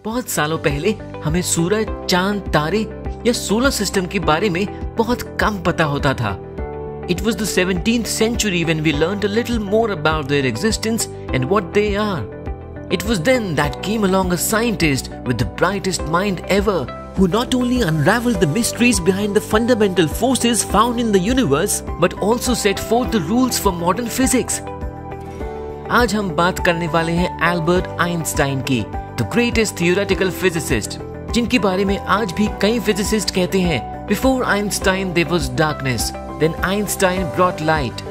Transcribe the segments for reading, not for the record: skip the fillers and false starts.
बहुत सालों पहले हमें सूरज, चांद, तारे या सोलर सिस्टम के बारे में बहुत कम पता होता था। It was the 17th century when we learned a little more about their existence and what they are. It was then that came along a scientist with the brightest mind ever, who not only unraveled the mysteries behind the fundamental forces found in the universe, but also set forth the rules for modern physics. आज हम बात करने वाले हैं Albert Einstein की, the greatest theoretical physicist, जिनके बारे में आज भी कई फिजिसिस्ट कहते हैं, Before Einstein there was darkness, then Einstein brought light.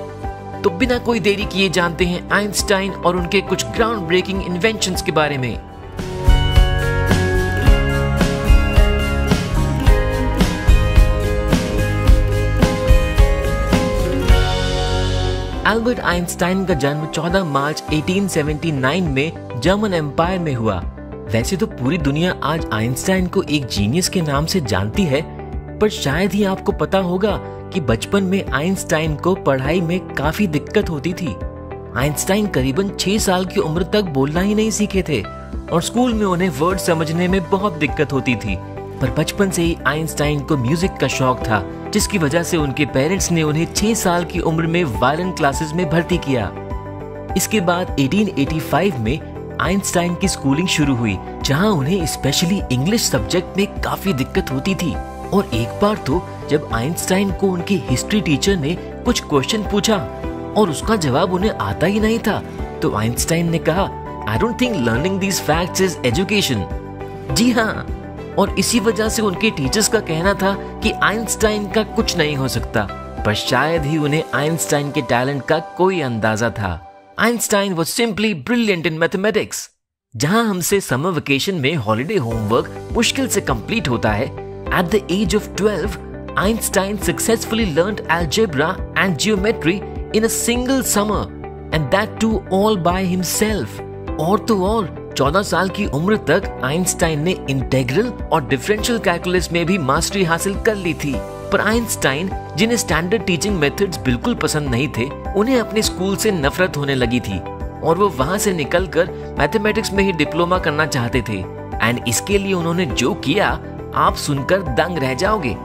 तो बिना कोई देरी किए जानते हैं आइंस्टाइन और उनके कुछ ग्राउंड ब्रेकिंग इन्वेंशंस के बारे में। एल्बर्ट आइंस्टाइन का जन्म 14 मार्च 1879 में जर्मन एम्पायर में हुआ। वैसे तो पूरी दुनिया आज आइंस्टाइन को एक जीनियस के नाम से जानती है, पर शायद ही आपको पता होगा कि बचपन में आइंस्टाइन को पढ़ाई में काफी दिक्कत होती थी। आइंस्टाइन करीबन 6 साल की उम्र तक बोलना ही नहीं सीखे थे और स्कूल में उन्हें वर्ड समझने में बहुत दिक्कत होती थी। पर बचपन से ही आइंस्टाइन को म्यूजिक का शौक था, जिसकी वजह से उनके पेरेंट्स ने उन्हें 6 साल की उम्र में वायलिन क्लासेस में भर्ती किया। इसके बाद 1885 में आइंस्टाइन की स्कूलिंग शुरू हुई, जहां उन्हें स्पेशली इंग्लिश सब्जेक्ट में काफी दिक्कत होती थी। और एक बार तो जब आइंस्टाइन को उनकी हिस्ट्री टीचर ने कुछ क्वेश्चन पूछा और उसका जवाब उन्हें आता ही नहीं था, तो आइंस्टाइन ने कहा, I don't think learning these facts is education. जी हाँ, और इसी वजह से उनके टीचर्स का कहना था कि आइंस्टाइन का कुछ नहीं हो सकता, पर शायद ही उन्हें आइंस्टाइन के टैलेंट का कोई अंदाजा था। Einstein was simply brilliant in mathematics. जहां हमसे समर वेकेशन में हॉलिडे होमवर्क मुश्किल से कंप्लीट होता है, at the age of 12, Einstein successfully learned algebra and geometry in a single summer, and that too all by himself. और तो और 14 साल की उम्र तक आइंस्टाइन ने इंटेग्रल और डिफरेंशियल कैलकुलस में भी मास्टरी हासिल कर ली थी। पर आइंस्टाइन, जिन्हें स्टैंडर्ड टीचिंग मेथड्स बिल्कुल पसंद नहीं थे, उन्हें अपने स्कूल से नफरत होने लगी थी और वो वहां से निकलकर मैथमेटिक्स में ही डिप्लोमा करना चाहते थे। एंड इसके लिए उन्होंने जो किया, आप सुनकर दंग रह जाओगे।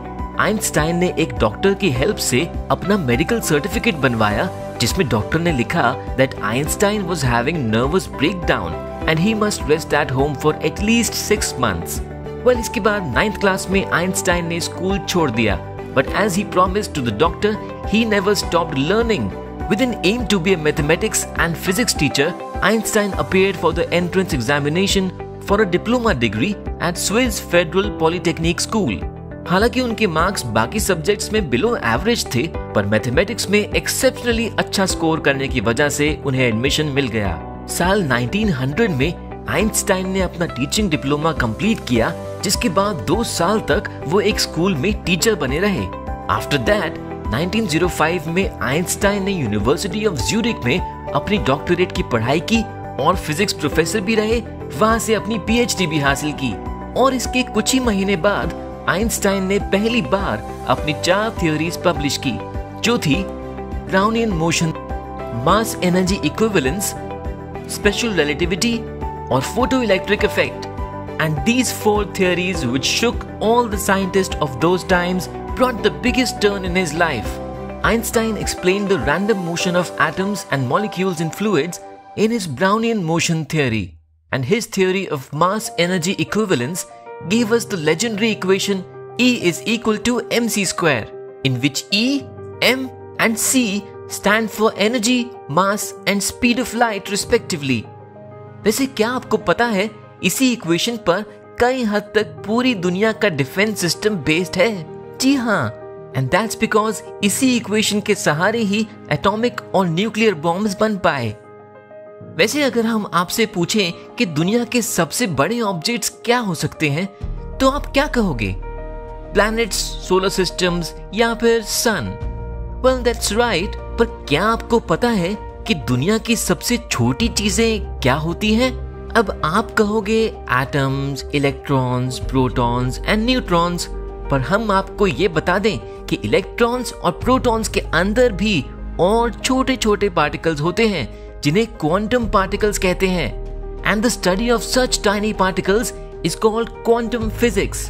आइंस्टाइन ने एक डॉक्टर की हेल्प से अपना मेडिकल सर्टिफिकेट बनवाया, जिसमें डॉक्टर ने लिखा that Einstein was having nervous breakdown and he must rest at home for at least 6 months. Well, इसके बाद 9th क्लास में आइंस्टाइन ने स्कूल छोड़ दिया, but as he promised to the doctor, he never stopped learning. With an aim to be a mathematics and physics teacher, Einstein appeared for the entrance examination for a diploma degree at Swiss Federal Polytechnic School. हालांकि उनके marks बाकी subjects में below average थे, पर mathematics में exceptionally अच्छा score करने की वजह से उन्हें एडमिशन मिल गया। साल 1900 में आइंस्टाइन ने अपना टीचिंग डिप्लोमा कंप्लीट किया, जिसके बाद 2 साल तक वो एक स्कूल में टीचर बने रहे। आफ्टर दैट 1905 में आइंस्टाइन ने यूनिवर्सिटी ऑफ ज्यूरिख में अपनी डॉक्टरेट की पढ़ाई की और फिजिक्स प्रोफेसर भी रहे, वहां से अपनी पीएचडी भी हासिल की। और इसके कुछ ही महीने बाद आइंस्टाइन ने पहली बार अपनी 4 थ्योरीज पब्लिश की, जो थी Brownian motion, mass energy equivalence, special relativity और photo electric effect. And these 4 theories which shook all the scientists of those times brought the biggest turn in his life. Einstein explained the random motion of atoms and molecules in fluids in his Brownian motion theory, and his theory of mass energy equivalence gave us the legendary equation E is equal to mc square, in which E, m and c stand for energy, mass and speed of light respectively. वैसे क्या आपको पता है, इसी equation पर कई हद तक पूरी दुनिया का डिफेंस सिस्टम बेस्ड है? जी हाँ, and that's because इसी इक्वेशन के सहारे ही एटॉमिक और न्यूक्लियर बॉम्ब्स बन पाए। वैसे अगर हम आपसे पूछें कि दुनिया के सबसे बड़े ऑब्जेक्ट्स क्या हो सकते हैं, तो आप क्या कहोगे? प्लैनेट्स, सोलर सिस्टम्स या फिर सन? वेल दैट्स राइट, पर क्या आपको पता है कि दुनिया की सबसे छोटी चीजें क्या होती हैं? अब आप कहोगे atoms, electrons, protons and neutrons, पर हम आपको ये बता दें कि इलेक्ट्रॉन्स और प्रोटॉन्स के अंदर भी और छोटे छोटे पार्टिकल्स होते हैं, जिन्हें क्वांटम पार्टिकल्स कहते हैं। And the study of such tiny particles is called quantum physics.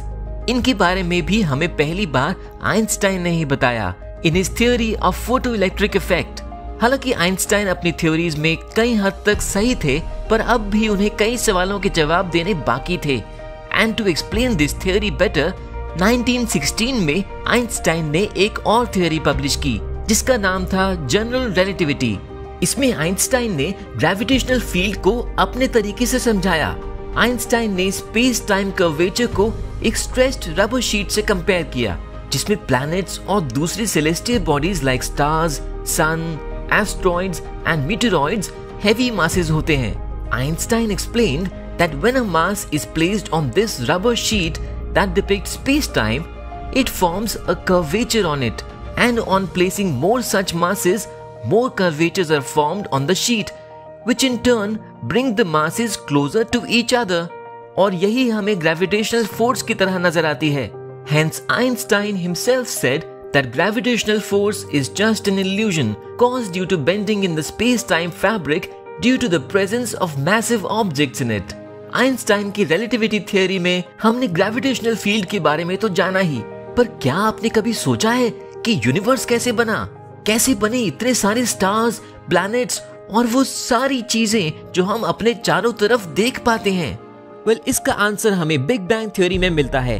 इनके बारे में भी हमें पहली बार आइंस्टाइन ने ही बताया in his theory of photoelectric effect. हालांकि आइंस्टाइन अपनी थ्योरीज में कई हद तक सही थे, पर अब भी उन्हें कई सवालों के जवाब देने बाकी थे. And to explain this theory better, 1916 में आइंस्टाइन ने एक और थ्योरी पब्लिश की जिसका नाम था जनरल रिलेटिविटी. इसमें आइंस्टाइन ने ग्रेविटेशनल फील्ड को अपने तरीके से समझाया. आइंस्टाइन ने स्पेस टाइम कर्वेचर को एक स्ट्रेच्ड रबर शीट से कंपेयर किया जिसमें प्लैनेट्स और दूसरी celestial bodies like stars, sun, asteroids and meteoroids heavy masses होते हैं. Einstein explained that when a mass is placed on this rubber sheet that depicts space-time, it forms a curvature on it, and on placing more such masses, more curvatures are formed on the sheet, which in turn bring the masses closer to each other. और यही हमें gravitational force की तरह नजर आती है. Hence Einstein himself said that gravitational force is just an illusion caused due to bending in the space-time fabric due to the presence of massive objects in it. Einstein की relativity theory में हमने gravitational field के बारे में तो जाना ही, पर क्या आपने कभी सोचा है कि यूनिवर्स कैसे बना? कैसे बने इतने सारे स्टार्स, प्लैनेट्स और वो सारी चीजें जो हम अपने चारों तरफ देख पाते हैं? वेल, इसका आंसर हमें बिग बैंग थ्योरी में मिलता है.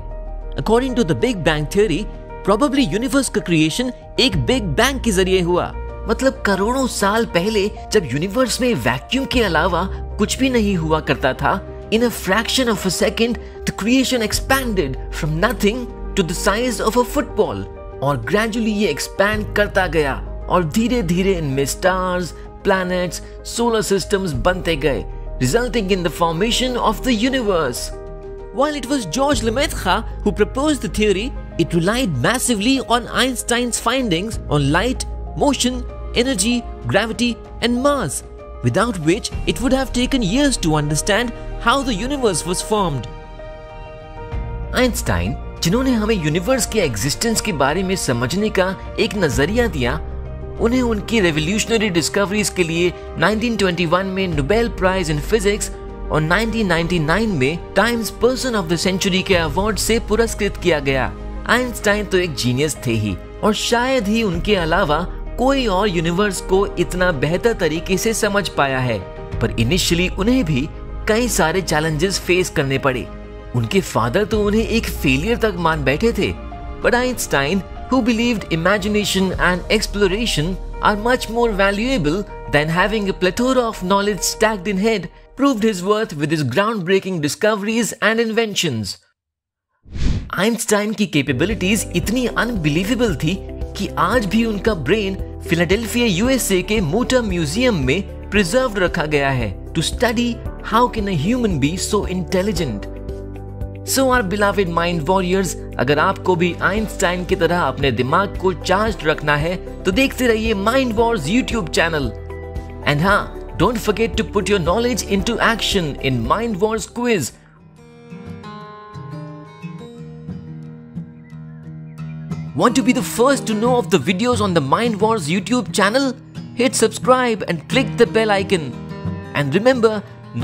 According to the big bang theory, probably universe का क्रिएशन एक बिग बैंग के जरिए हुआ. मतलब करोड़ों साल पहले जब यूनिवर्स में वैक्यूम के अलावा कुछ भी नहीं हुआ करता था, in a fraction of a second, the creation expanded from nothing to the size of a football. और gradually ये expand करता गया और धीरे धीरे इनमें stars, planets, solar systems बनते गए, resulting in the formation of the universe. While it was George Lemaitre who proposed the theory, it relied massively on Einstein's findings on light, motion, energy, gravity, and mass, without which it would have taken years to understand how the universe was formed. Einstein, जिन्होंने हमें universe के existence के बारे में समझने का एक नजरिया दिया, उन्हें उनकी रेवोल्यूशनरी डिस्कवरीज के लिए 1921 में नोबेल प्राइज इन फिजिक्स और 1999 में Times person of the century के अवार्ड से पुरस्कृत किया गया. आइंस्टाइन तो एक जीनियस थे ही, और शायद ही उनके अलावा कोई और यूनिवर्स को इतना बेहतर तरीके से समझ पाया है. पर इनिशियली उन्हें भी कई सारे चैलेंजेस फेस करने पड़े. उनके फादर तो उन्हें एक फेलियर तक मान बैठे थे, but Einstein, who believed imagination and exploration are much more valuable than having a plethora of knowledge stacked in head, proved his worth with his groundbreaking discoveries and inventions. Einstein की capabilities इतनी unbelievable थी कि आज भी उनका brain Philadelphia USA के motor museum में preserved रखा गया है to study how can a human be so intelligent. So our beloved mind warriors, अगर आपको भी आइंस्टाइन की तरह अपने दिमाग को चार्ज रखना है तो देखते रहिए mind wars YouTube channel. And हाँ, don't forget to put your knowledge into action in mind wars quiz. Want to be the first to know of the videos on the Mind Wars YouTube channel? Hit subscribe and click the bell icon. And remember,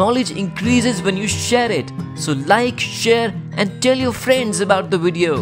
knowledge increases when you share it. So like, share and tell your friends about the video.